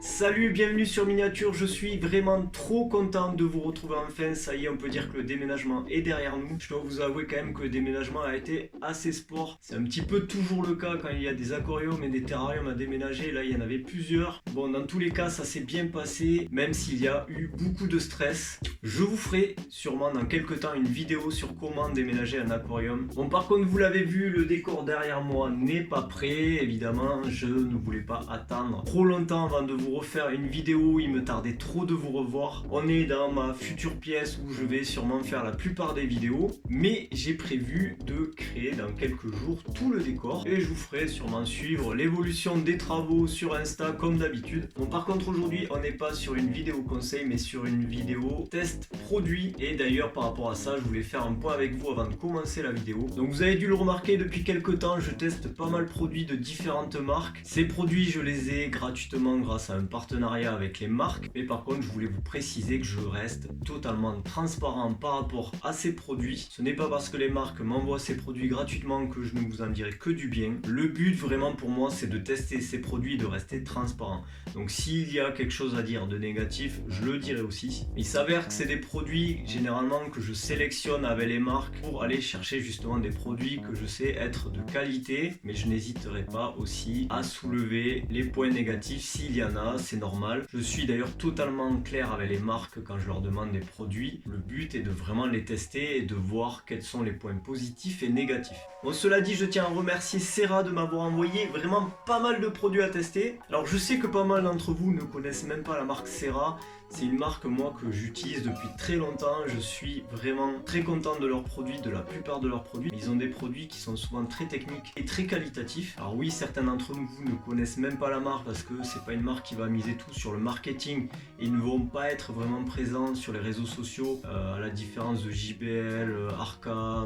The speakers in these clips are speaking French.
Salut, bienvenue sur Miniature, je suis vraiment trop content de vous retrouver enfin, ça y est on peut dire que le déménagement est derrière nous. Je dois vous avouer quand même que le déménagement a été assez sport, c'est un petit peu toujours le cas quand il y a des aquariums et des terrariums à déménager, là il y en avait plusieurs. Bon dans tous les cas ça s'est bien passé, même s'il y a eu beaucoup de stress. Je vous ferai sûrement dans quelques temps une vidéo sur comment déménager un aquarium. Bon par contre vous l'avez vu, le décor derrière moi n'est pas prêt, évidemment je ne voulais pas attendre trop longtemps avant de vous refaire une vidéo, il me tardait trop de vous revoir. On est dans ma future pièce où je vais sûrement faire la plupart des vidéos, mais j'ai prévu de créer dans quelques jours tout le décor et je vous ferai sûrement suivre l'évolution des travaux sur Insta comme d'habitude. Bon par contre aujourd'hui on n'est pas sur une vidéo conseil mais sur une vidéo test produit, et d'ailleurs par rapport à ça je voulais faire un point avec vous avant de commencer la vidéo. Donc vous avez dû le remarquer, depuis quelques temps je teste pas mal de produits de différentes marques. Ces produits je les ai gratuitement grâce à un partenariat avec les marques, mais par contre je voulais vous préciser que je reste totalement transparent par rapport à ces produits. Ce n'est pas parce que les marques m'envoient ces produits gratuitement que je ne vous en dirai que du bien. Le but vraiment pour moi c'est de tester ces produits et de rester transparent. Donc s'il y a quelque chose à dire de négatif, je le dirai aussi. Il s'avère que c'est des produits généralement que je sélectionne avec les marques pour aller chercher justement des produits que je sais être de qualité, mais je n'hésiterai pas aussi à soulever les points négatifs s'il y en a, c'est normal. Je suis d'ailleurs totalement clair avec les marques quand je leur demande des produits. Le but est de vraiment les tester et de voir quels sont les points positifs et négatifs. Bon cela dit, je tiens à remercier Serra de m'avoir envoyé vraiment pas mal de produits à tester. Alors je sais que pas mal d'entre vous ne connaissent même pas la marque Serra. C'est une marque moi que j'utilise depuis très longtemps, je suis vraiment très content de leurs produits, de la plupart de leurs produits. Ils ont des produits qui sont souvent très techniques et très qualitatifs. Alors oui, certains d'entre vous ne connaissent même pas la marque parce que c'est pas une marque qui va miser tout sur le marketing et ils ne vont pas être vraiment présents sur les réseaux sociaux à la différence de JBL, Arca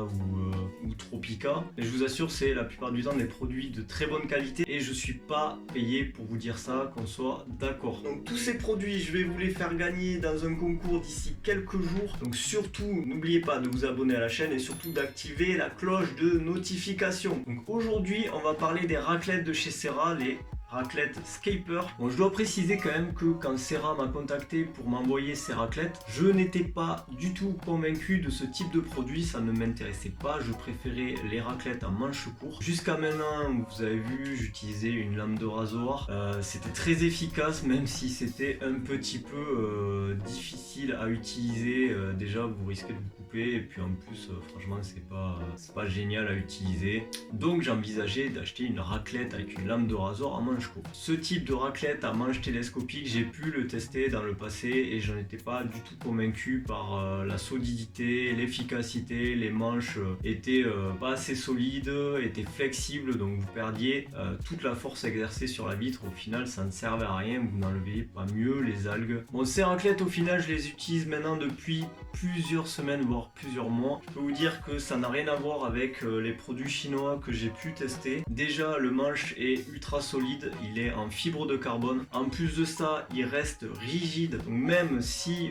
ou Tropica. Et je vous assure, c'est la plupart du temps des produits de très bonne qualité et je suis pas payé pour vous dire ça, qu'on soit d'accord. Donc tous ces produits, je vais vous les faire gagner dans un concours d'ici quelques jours. Donc surtout, n'oubliez pas de vous abonner à la chaîne et surtout d'activer la cloche de notification. Donc aujourd'hui, on va parler des raclettes de chez Serra, les raclette Scaper. Bon, je dois préciser quand même que quand Serra m'a contacté pour m'envoyer ces raclettes, je n'étais pas du tout convaincu de ce type de produit, ça ne m'intéressait pas, je préférais les raclettes à manche courte. Jusqu'à maintenant, vous avez vu, j'utilisais une lame de rasoir, c'était très efficace même si c'était un petit peu difficile à utiliser. Déjà vous risquez de vous couper et puis en plus franchement c'est pas génial à utiliser. Donc j'envisageais d'acheter une raclette avec une lame de rasoir à manche. Ce type de raclette à manche télescopique, j'ai pu le tester dans le passé et je n'étais pas du tout convaincu par la solidité, l'efficacité. Les manches étaient pas assez solides, étaient flexibles, donc vous perdiez toute la force exercée sur la vitre. Au final ça ne servait à rien, vous n'enleviez pas mieux les algues. Bon, ces raclettes au final je les utilise maintenant depuis plusieurs semaines voire plusieurs mois. Je peux vous dire que ça n'a rien à voir avec les produits chinois que j'ai pu tester. Déjà le manche est ultra solide, il est en fibre de carbone. En plus de ça, il reste rigide. Donc même si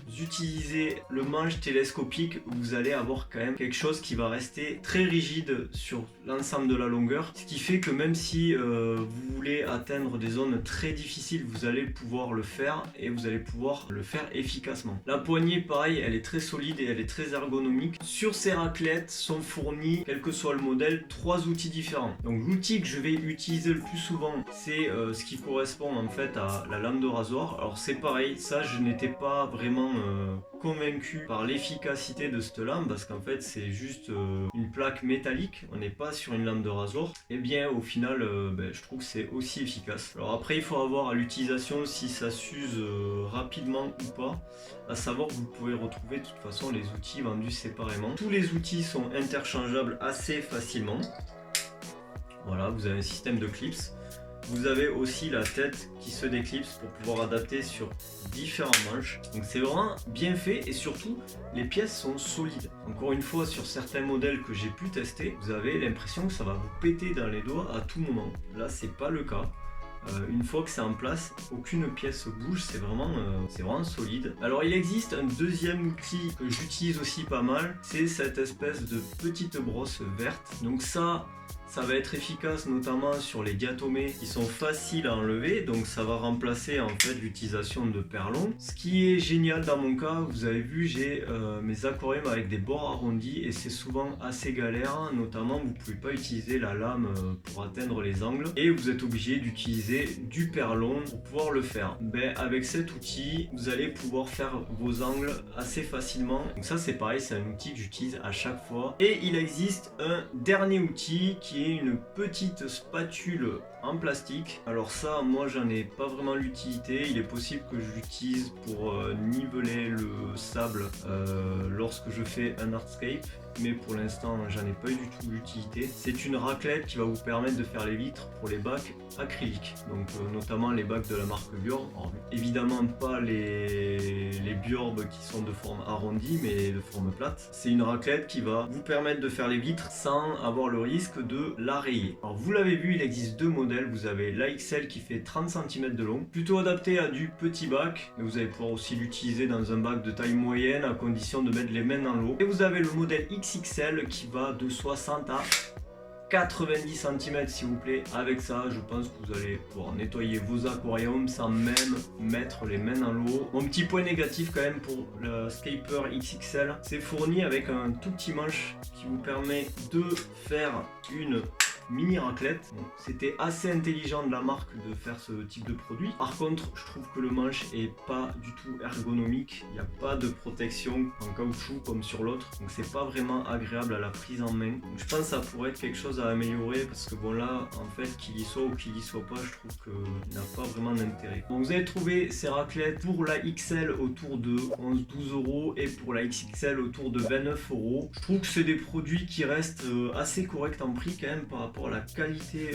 vous utilisez le manche télescopique, vous allez avoir quand même quelque chose qui va rester très rigide sur l'ensemble de la longueur. Ce qui fait que même si vous voulez atteindre des zones très difficiles, vous allez pouvoir le faire et vous allez pouvoir le faire efficacement. La poignée, pareil, elle est très solide et elle est très ergonomique. Sur ces raclettes sont fournis, quel que soit le modèle, 3 outils différents. Donc l'outil que je vais utiliser le plus souvent, c'est ce qui correspond en fait à la lame de rasoir. Alors c'est pareil, ça je n'étais pas vraiment convaincu par l'efficacité de cette lame parce qu'en fait c'est juste une plaque métallique, on n'est pas sur une lame de rasoir. Et bien au final je trouve que c'est aussi efficace. Alors après il faut avoir à l'utilisation si ça s'use rapidement ou pas, à savoir que vous pouvez retrouver de toute façon les outils vendus séparément. Tous les outils sont interchangeables assez facilement. Voilà, vous avez un système de clips. Vous avez aussi la tête qui se déclipse pour pouvoir adapter sur différents manches. Donc c'est vraiment bien fait et surtout les pièces sont solides. Encore une fois, sur certains modèles que j'ai pu tester, vous avez l'impression que ça va vous péter dans les doigts à tout moment. Là c'est pas le cas. Une fois que c'est en place, aucune pièce bouge, c'est vraiment solide. Alors il existe un deuxième outil que j'utilise aussi pas mal, c'est cette espèce de petite brosse verte. Donc ça, Ça va être efficace notamment sur les diatomées qui sont faciles à enlever, donc ça va remplacer en fait l'utilisation de perlons. Ce qui est génial dans mon cas, vous avez vu, j'ai mes aquariums avec des bords arrondis et c'est souvent assez galère, notamment vous pouvez pas utiliser la lame pour atteindre les angles et vous êtes obligé d'utiliser du perlon pour pouvoir le faire. Ben, avec cet outil, vous allez pouvoir faire vos angles assez facilement. Donc ça c'est pareil, c'est un outil que j'utilise à chaque fois. Et il existe un dernier outil qui est une petite spatule en plastique. Alors ça, moi j'en ai pas vraiment l'utilité. Il est possible que je l'utilise pour niveler le sable lorsque je fais un hardscape, mais pour l'instant j'en ai pas eu du tout l'utilité. C'est une raclette qui va vous permettre de faire les vitres pour les bacs acryliques, donc notamment les bacs de la marque Bjorb. Alors, évidemment pas les Bjorb qui sont de forme arrondie mais de forme plate. C'est une raclette qui va vous permettre de faire les vitres sans avoir le risque de la rayer. Alors vous l'avez vu, il existe deux modèles. Vous avez l'AXL qui fait 30 cm de long, plutôt adapté à du petit bac, mais vous allez pouvoir aussi l'utiliser dans un bac de taille moyenne à condition de mettre les mains dans l'eau. Et vous avez le modèle XXL qui va de 60 à 90 cm s'il vous plaît. Avec ça, je pense que vous allez pouvoir nettoyer vos aquariums sans même mettre les mains dans l'eau. Mon petit point négatif quand même pour le Scaper XXL, c'est fourni avec un tout petit manche qui vous permet de faire une mini raclette. Bon, c'était assez intelligent de la marque de faire ce type de produit. Par contre, je trouve que le manche est pas du tout ergonomique. Il n'y a pas de protection en caoutchouc comme sur l'autre. Donc c'est pas vraiment agréable à la prise en main. Donc, je pense que ça pourrait être quelque chose à améliorer parce que bon là, en fait, qu'il y soit ou qu'il y soit pas, je trouve qu'il n'a pas vraiment d'intérêt. Donc vous allez trouver ces raclettes pour la XL autour de 11-12 euros et pour la XXL autour de 29 euros. Je trouve que c'est des produits qui restent assez corrects en prix quand même par rapport à la qualité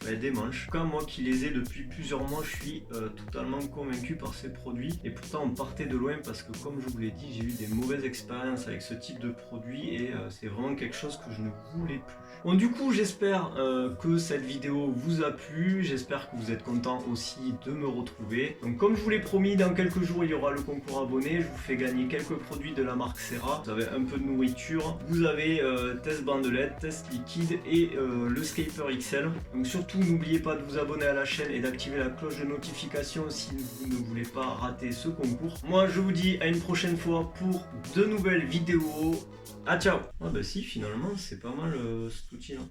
des manches. En tout cas, moi qui les ai depuis plusieurs mois, je suis totalement convaincu par ces produits. Et pourtant, on partait de loin parce que, comme je vous l'ai dit, j'ai eu des mauvaises expériences avec ce type de produit et c'est vraiment quelque chose que je ne voulais plus. Bon, du coup, j'espère que cette vidéo vous a plu. J'espère que vous êtes content aussi de me retrouver. Donc, comme je vous l'ai promis, dans quelques jours, il y aura le concours abonné. Je vous fais gagner quelques produits de la marque Serra. Vous avez un peu de nourriture. Vous avez test bandelette, test liquide et le Scaper XL. Donc surtout n'oubliez pas de vous abonner à la chaîne et d'activer la cloche de notification si vous ne voulez pas rater ce concours. Moi je vous dis à une prochaine fois pour de nouvelles vidéos. Ah ciao. Ah bah si, finalement c'est pas mal cet outil là.